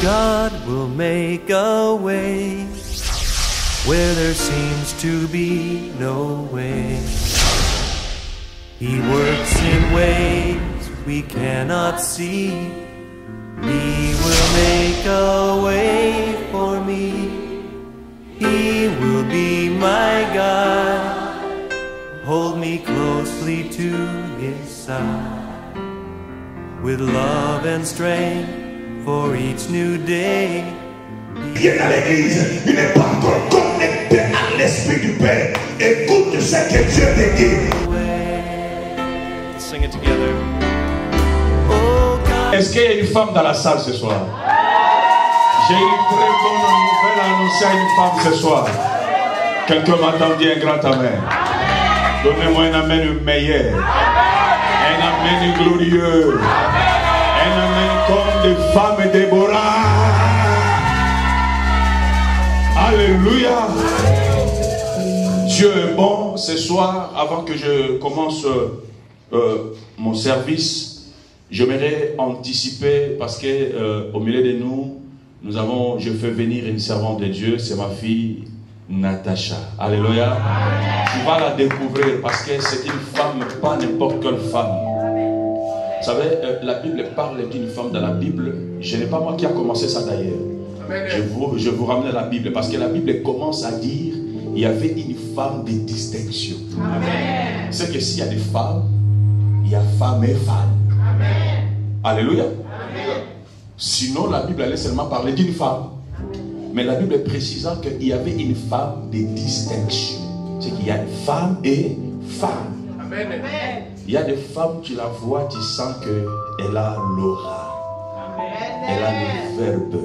God will make a way where there seems to be no way. He works in ways we cannot see. He will make a way for me. He will be my God. Hold me closely to His side. With love and strength for each new day. Viens à l'église, il n'est pas encore connecté à l'Esprit du Père. Écoute ce que Dieu te dit. Sing it together. Oh God. Est-ce qu'il y a une femme dans la salle ce soir? J'ai une très bonne nouvelle à annoncer à une femme ce soir. Quelqu'un m'attend, dit un grand amen. Donnez-moi un amen meilleur. Un amen glorieux. Un amen comme des femmes Déborah. Alléluia. Dieu est bon. Ce soir, avant que je commence mon service, j'aimerais anticiper parce que au milieu de nous, je fais venir une servante de Dieu, c'est ma fille Natacha. Alléluia. Tu vas la découvrir parce que c'est une femme, pas n'importe quelle femme. Vous savez, la Bible parle d'une femme dans la Bible. Ce n'est pas moi qui a commencé ça d'ailleurs. Je vous ramène à la Bible parce que la Bible commence à dire il y avait une femme de distinction. C'est que s'il y a des femmes, il y a femme et femme. Alléluia. Sinon, la Bible allait seulement parler d'une femme. Mais la Bible précisant qu'il y avait une femme de distinction. C'est qu'il y a une femme et femme. Il y a des femmes, tu la vois, tu sens qu'elle a l'aura. Elle a le verbe.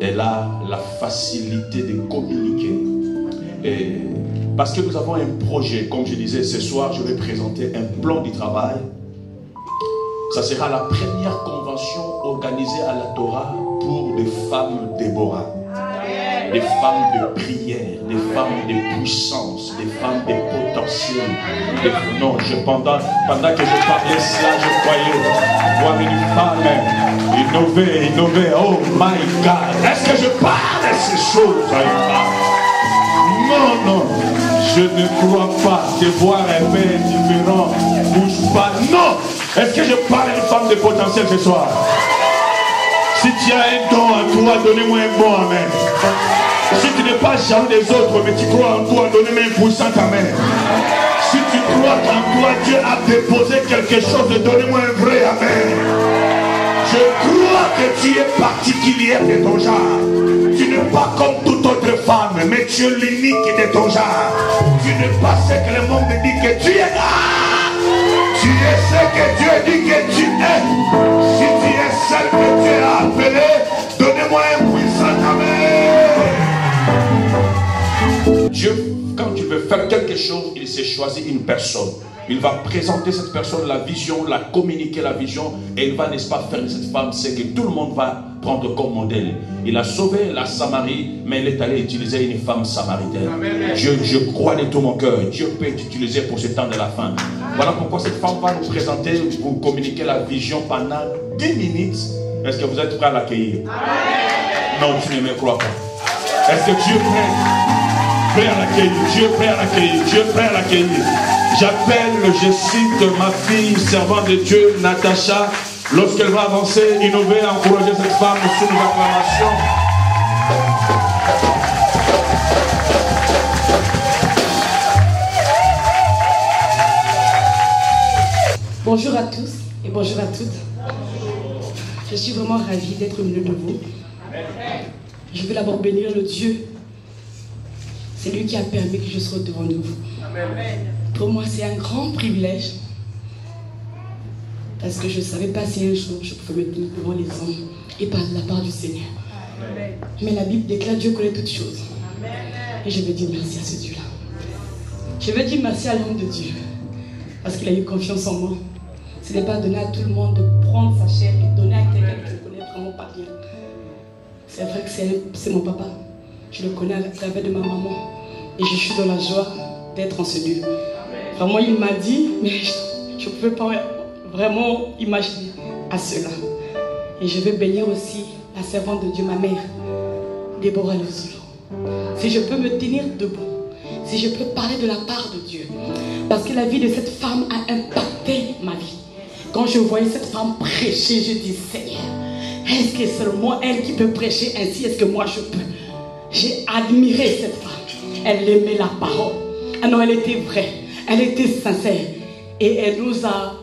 Elle a la facilité de communiquer. Et parce que nous avons un projet, comme je disais, ce soir, je vais présenter un plan du travail. Ça sera la première convention organisée à la Torah pour des femmes Déborah. Des femmes de prière, des femmes de puissance, des femmes de potentiel. Non, pendant que je parlais cela, je croyais voir une femme innover. Oh my God! Est-ce que je parle de ces choses à une femme? Non. Je ne crois pas te voir un peu différent. Bouge pas. Non! Est-ce que je parle à une femme de potentiel ce soir? Si tu as un don à toi, donnez-moi un bon amen. Si tu n'es pas jaloux des autres, mais tu crois en toi, donnez-moi un puissant amen. Si tu crois qu'en toi, Dieu a déposé quelque chose, donnez-moi un vrai amen. Je crois que tu es particulière de ton genre. Tu n'es pas comme toute autre femme, mais tu es l'unique de ton genre. Tu n'es pas ce que le monde dit que tu es. Tu es ce que Dieu dit que tu es. Si tu es celle que Dieu a appelée, donnez-moi un puissant amen. Dieu, quand tu veux faire quelque chose, il s'est choisi une personne. Il va présenter cette personne la vision, la communiquer la vision, et il va, n'est-ce pas, faire de cette femme ce que tout le monde va prendre comme modèle. Il a sauvé la Samarie, mais il est allé utiliser une femme samaritaine. Je crois de tout mon cœur, Dieu peut t'utiliser pour ce temps de la fin. Voilà pourquoi cette femme va nous présenter, vous communiquer la vision pendant 10 minutes. Est-ce que vous êtes prêts à l'accueillir? Non, tu ne me crois pas. Est-ce que Dieu est prêt à l'accueillir? Dieu est prêt à l'accueillir. Dieu est prêt à l'accueillir. J'appelle, je cite ma fille, servante de Dieu, Natacha, lorsqu'elle va avancer, innover, encourager cette femme sous nos acclamations. Bonjour à tous et bonjour à toutes. Je suis vraiment ravie d'être au milieu de vous. Je veux d'abord bénir le Dieu. C'est lui qui a permis que je sois devant de vous. Pour moi, c'est un grand privilège. Parce que je ne savais pas si un jour je pouvais me tenir devant les hommes et par la part du Seigneur. Mais la Bible déclare Dieu connaît toutes choses. Et je veux dire merci à ce Dieu-là. Je veux dire merci à l'homme de Dieu. Parce qu'il a eu confiance en moi. Ce n'est pas donné à tout le monde de prendre sa chair et donner à quelqu'un que je ne connais vraiment pas bien. C'est vrai que c'est mon papa. Je le connais à travers de ma maman. Et je suis dans la joie d'être en ce lieu. Vraiment, il m'a dit, mais je ne pouvais pas vraiment imaginer à cela. Et je veux bénir aussi la servante de Dieu, ma mère, Déborah Lozulu. Si je peux me tenir debout, si je peux parler de la part de Dieu, parce que la vie de cette femme a impacté ma vie. Quand je voyais cette femme prêcher, je dis Seigneur, est-ce que c'est seulement elle qui peut prêcher ainsi? Est-ce que moi je peux? J'ai admiré cette femme. Elle aimait la parole. Ah non, elle était vraie, elle était sincère. Et elle nous a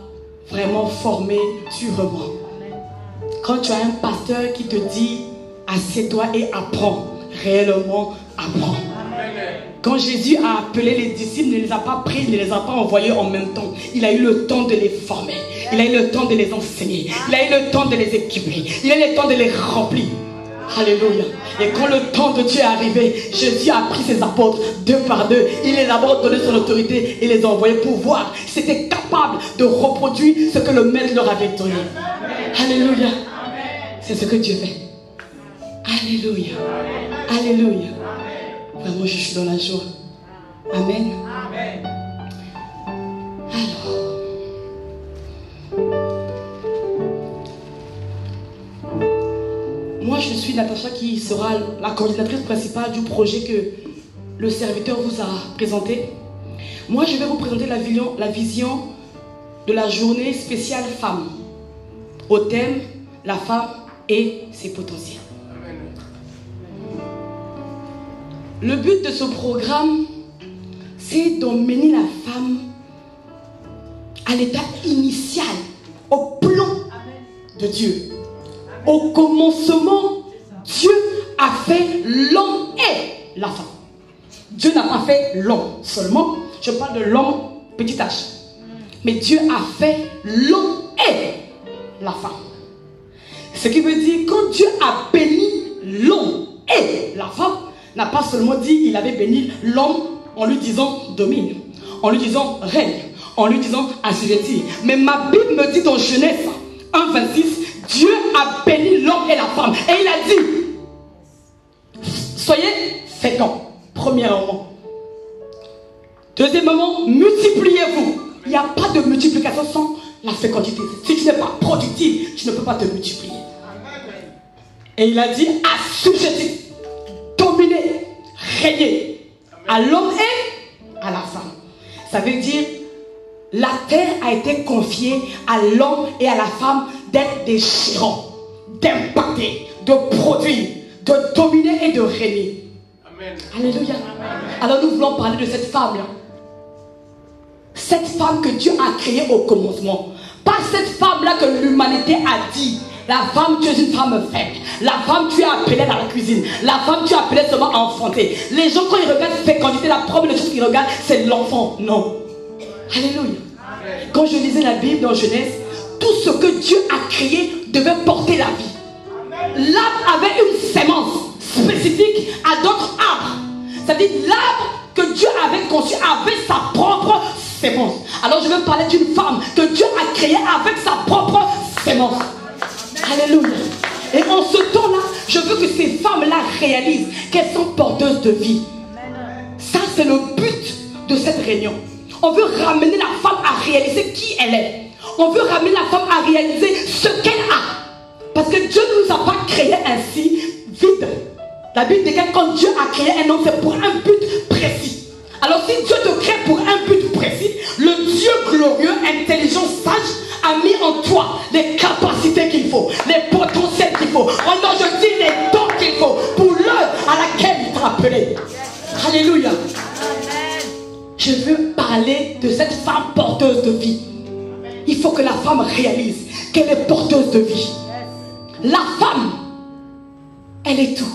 vraiment formés sûrement. Quand tu as un pasteur qui te dit assieds-toi et apprends, réellement apprends. Quand Jésus a appelé les disciples, il ne les a pas pris, il ne les a pas envoyés en même temps. Il a eu le temps de les former. Il a eu le temps de les enseigner. Il a eu le temps de les équiper. Il a eu le temps de les remplir. Alléluia. Et quand le temps de Dieu est arrivé, Jésus a pris ses apôtres 2 par 2. Il les a donné son autorité et les a envoyés pour voir s'ils étaient capables de reproduire ce que le maître leur avait donné. Alléluia. C'est ce que Dieu fait. Alléluia. Alléluia. Vraiment, je suis dans la joie. Amen. Alors, moi je suis Natacha qui sera la coordinatrice principale du projet que le serviteur vous a présenté. Moi je vais vous présenter la vision de la journée spéciale femme au thème la femme et ses potentiels. Le but de ce programme, c'est d'emmener la femme à l'état initial, au plan de Dieu. Au commencement, Dieu a fait l'homme et la femme. Dieu n'a pas fait l'homme seulement. Je parle de l'homme petit h. Mais Dieu a fait l'homme et la femme. Ce qui veut dire quand Dieu a béni l'homme et la femme, n'a pas seulement dit il avait béni l'homme en lui disant domine, en lui disant règne, en lui disant assujetti. Mais ma Bible me dit dans Genèse 1,26, Dieu a béni l'homme et la femme. Et il a dit, soyez féconds, premièrement. Deuxièmement, multipliez-vous. Il n'y a pas de multiplication sans la fécondité. Si tu n'es pas productif, tu ne peux pas te multiplier. Et il a dit, assujetti, dominer, régner à l'homme et à la femme. Ça veut dire, la terre a été confiée à l'homme et à la femme d'être des gérants, d'impacter, de produire, de dominer et de régner. Amen. Alléluia. Amen. Alors nous voulons parler de cette femme-là. Cette femme que Dieu a créée au commencement. Pas cette femme-là que l'humanité a dit. La femme, tu es une femme faible. La femme, tu es appelée dans la cuisine. La femme, tu es appelée seulement à enfanter. Les gens, quand ils regardent fécondité, la première chose qu'ils regardent, c'est l'enfant. Non. Alléluia. Amen. Quand je lisais la Bible dans Genèse, tout ce que Dieu a créé devait porter la vie. L'arbre avait une sémence spécifique à d'autres arbres. C'est-à-dire l'arbre que Dieu avait conçu avait sa propre sémence. Alors je vais parler d'une femme que Dieu a créée avec sa propre sémence. Alléluia. Et en ce temps-là, je veux que ces femmes-là réalisent qu'elles sont porteuses de vie. Ça, c'est le but de cette réunion. On veut ramener la femme à réaliser qui elle est. On veut ramener la femme à réaliser ce qu'elle a. Parce que Dieu ne nous a pas créé ainsi, vide. La Bible dit que quand Dieu a créé un homme, c'est pour un but précis. Alors si Dieu te crée pour un but précis, le Dieu glorieux, intelligent, sage, a mis en toi les capacités qu'il faut, les potentiels qu'il faut. Alors je dis les dons qu'il faut pour l'œuvre à laquelle il t'a appelé. Alléluia. Je veux parler de cette femme porteuse de vie. Il faut que la femme réalise qu'elle est porteuse de vie. La femme, elle est tout.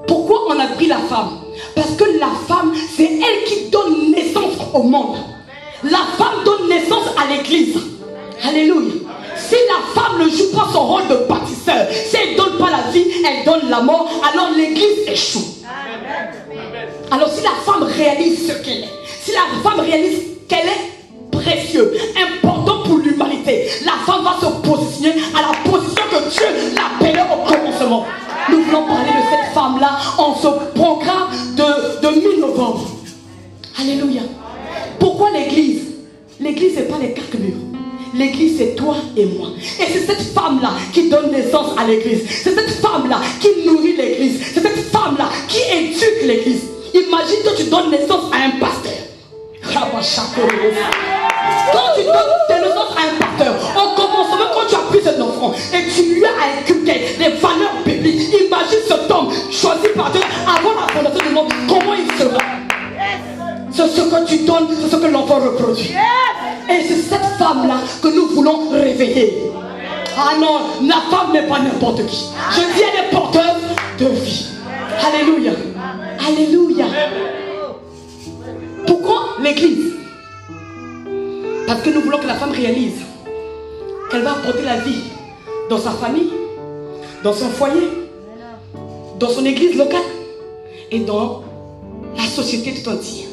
Pourquoi on a pris la femme? Parce que la femme, c'est elle qui donne naissance au monde. La femme donne naissance à l'église. Alléluia. Si la femme ne joue pas son rôle de bâtisseur, si elle ne donne pas la vie, elle donne la mort, alors l'église échoue. Alors si la femme réalise ce qu'elle est, si la femme réalise qu'elle est précieuse, importante pour l'humanité, la femme va se positionner à la position que Dieu l'appelait au commencement. Nous voulons parler de cette femme-là en ce programme de mi-novembre. Alléluia. Pourquoi l'église? L'église, ce n'est pas les 4 murs. L'église, c'est toi et moi. Et c'est cette femme-là qui donne naissance à l'église. C'est cette femme-là qui nourrit l'église. C'est cette femme-là qui éduque l'église. Imagine que tu donnes naissance à un pasteur. Quand tu donnes naissance à un pasteur, au commencement, quand tu as pris cet enfant et tu lui as inculqué les valeurs bibliques, imagine cet homme choisi par Dieu avant la fondation du monde, comment il sera. C'est ce que tu donnes, c'est ce que l'enfant reproduit. Et c'est cette femme-là que nous voulons réveiller. Ah non, la femme n'est pas n'importe qui. Je dis elle est porteuse de vie. Alléluia. Alléluia. Pourquoi l'église? Parce que nous voulons que la femme réalise qu'elle va apporter la vie dans sa famille, dans son foyer, dans son église locale et dans la société tout entière.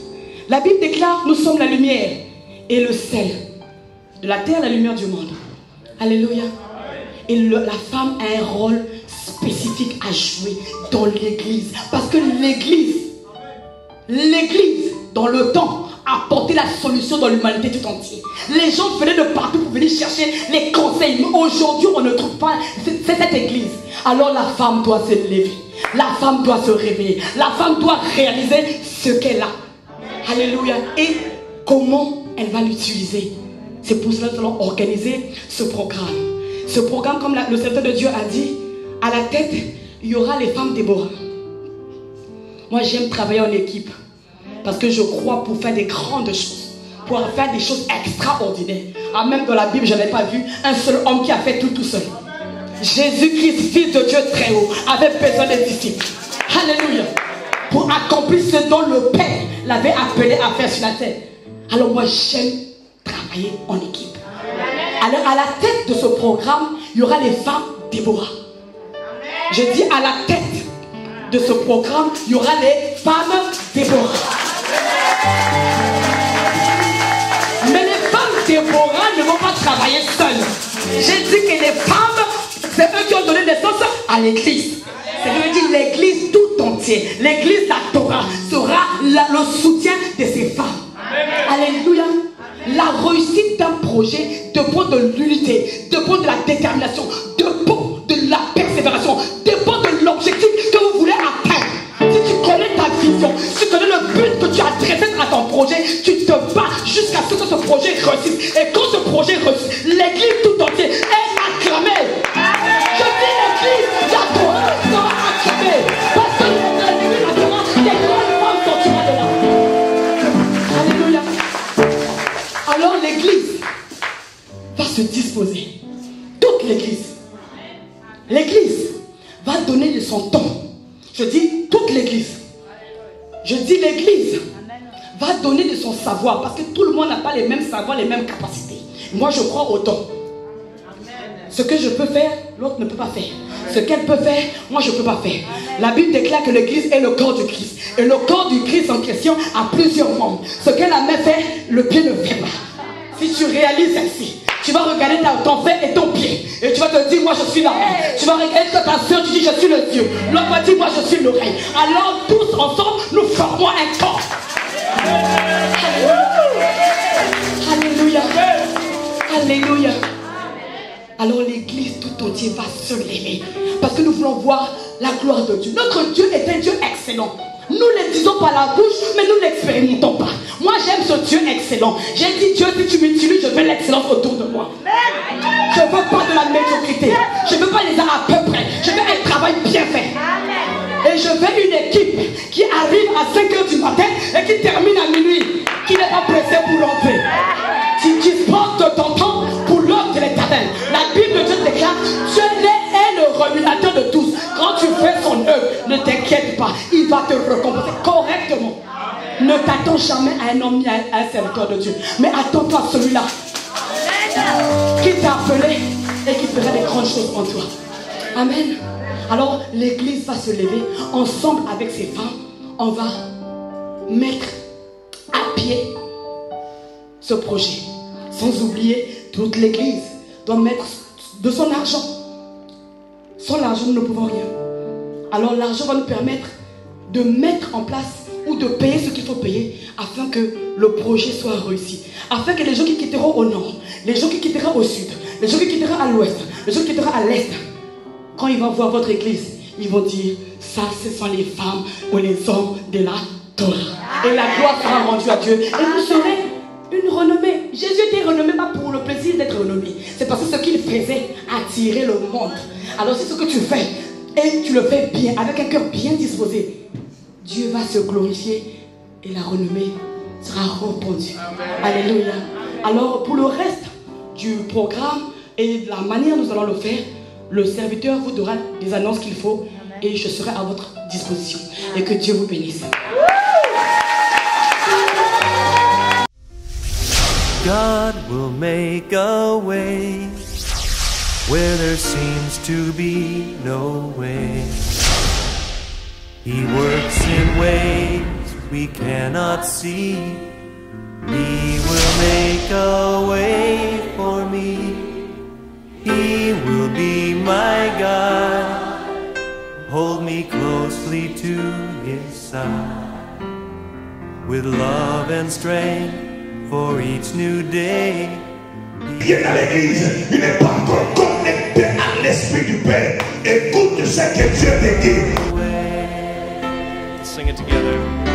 La Bible déclare, nous sommes la lumière et le sel de la terre, la lumière du monde. Alléluia. Et la femme a un rôle spécifique à jouer dans l'église. Parce que l'église, dans le temps, a apporté la solution dans l'humanité tout entière. Les gens venaient de partout pour venir chercher les conseils. Mais aujourd'hui, on ne trouve pas cette église. Alors la femme doit se lever. La femme doit se réveiller. La femme doit réaliser ce qu'elle a. Alléluia. Et comment elle va l'utiliser? C'est pour cela que nous allons organiser ce programme. Ce programme, comme le serviteur de Dieu a dit, à la tête, il y aura les femmes Déborah. Moi, j'aime travailler en équipe. Parce que je crois pour faire des grandes choses. Pour faire des choses extraordinaires. Ah, même dans la Bible, je n'ai pas vu un seul homme qui a fait tout seul. Jésus-Christ, fils de Dieu très haut, avait besoin des disciples. Alléluia. Pour accomplir ce dont le Père l'avait appelé à faire sur la terre. Alors moi, j'aime travailler en équipe. Alors à la tête de ce programme, il y aura les femmes Déborah. Je dis à la tête de ce programme, il y aura les femmes Déborah. Mais les femmes Déborah ne vont pas travailler seules. J'ai dit que les femmes, c'est eux qui ont donné naissance à l'église. Ça veut dire l'église tout entière. L'église, la Torah, sera le soutien de ces femmes. Alléluia. La réussite d'un projet dépend de l'unité, dépend de la détermination, dépend de la persévération, dépend de l'objectif que vous voulez atteindre. Si tu connais ta vision, si tu connais le but que tu as dressé à ton projet, tu te bats jusqu'à ce que ce projet réussisse. Et quand ce projet réussit, l'église tout entière est acclamée. Je dis l'église, la Torah sera acclamée. Parce que l'église, la Torah, les grandes femmes sortiront de là. Alléluia. Alors l'église va se disposer. Toute l'église. L'église va donner de son temps. Je dis toute l'église. Je dis l'église va donner de son savoir. Parce que tout le monde n'a pas les mêmes savoirs, les mêmes capacités. Moi je crois au don. Ce que je peux faire, l'autre ne peut pas faire. Ce qu'elle peut faire, moi je ne peux pas faire. La Bible déclare que l'église est le corps du Christ. Et le corps du Christ en question a plusieurs membres. Ce qu'elle a même fait, le pied ne fait pas. Si tu réalises ainsi, tu vas regarder ton frère et ton pied. Et tu vas te dire, moi je suis la main. Tu vas regarder ta soeur, tu dis, je suis le Dieu. L'autre va dire, moi je suis l'oreille. Alors tous ensemble, nous formons un corps. Alléluia. Alléluia. Alors l'église tout entière va se lever. Parce que nous voulons voir la gloire de Dieu. Notre Dieu est un Dieu excellent. Nous le disons par la bouche, mais nous ne l'expérimentons pas. Moi j'aime ce Dieu excellent. J'ai dit, Dieu, si tu m'utilises, je veux l'excellence autour de moi. Je ne veux pas de la médiocrité. Je ne veux pas les arts à peu près. Je veux un travail bien fait. Et je veux une équipe qui arrive à 5h du matin et qui termine à minuit. Qui n'est pas pressée pour rentrer. Tu disposes de ton temps pour l'œuvre de l'Éternel. La Bible de Dieu déclare, Dieu est le rémunérateur de tous. Quand tu fais son œuvre, ne t'inquiète pas, il va te récompenser correctement. Ne t'attends jamais à un homme ni à un serviteur de Dieu, mais attends-toi à celui-là qui t'a appelé et qui fera des grandes choses en toi. Amen. Alors l'église va se lever ensemble avec ses femmes. On va mettre à pied ce projet. Sans oublier, toute l'église doit mettre de son argent. Sans l'argent, nous ne pouvons rien. Alors l'argent va nous permettre de mettre en place ou de payer ce qu'il faut payer afin que le projet soit réussi. Afin que les gens qui quitteront au nord, les gens qui quitteront au sud, les gens qui quitteront à l'ouest, les gens qui quitteront à l'est quand ils vont voir votre église, ils vont dire, ça, ce sont les femmes ou les hommes de la Torah. Et la gloire sera rendue à Dieu. Et vous serez une renommée. Jésus était renommé pas pour le plaisir d'être renommé. C'est parce que ce qu'il faisait attirait le monde. Alors c'est ce que tu fais. Et tu le fais bien, avec un cœur bien disposé. Dieu va se glorifier et la renommée sera répandue. Alléluia. Alors pour le reste du programme et de la manière dont nous allons le faire, le serviteur vous donnera des annonces qu'il faut et je serai à votre disposition. Et que Dieu vous bénisse. God will make a way where there seems to be no way. He works in ways we cannot see. He will make a way for me. He will be my guide. Hold me closely to his side. With love and strength for each new day. Viens à l'église, il n'est pas encore connecté à l'Esprit du Père. Écoute ce que Dieu te dit. Sing it together.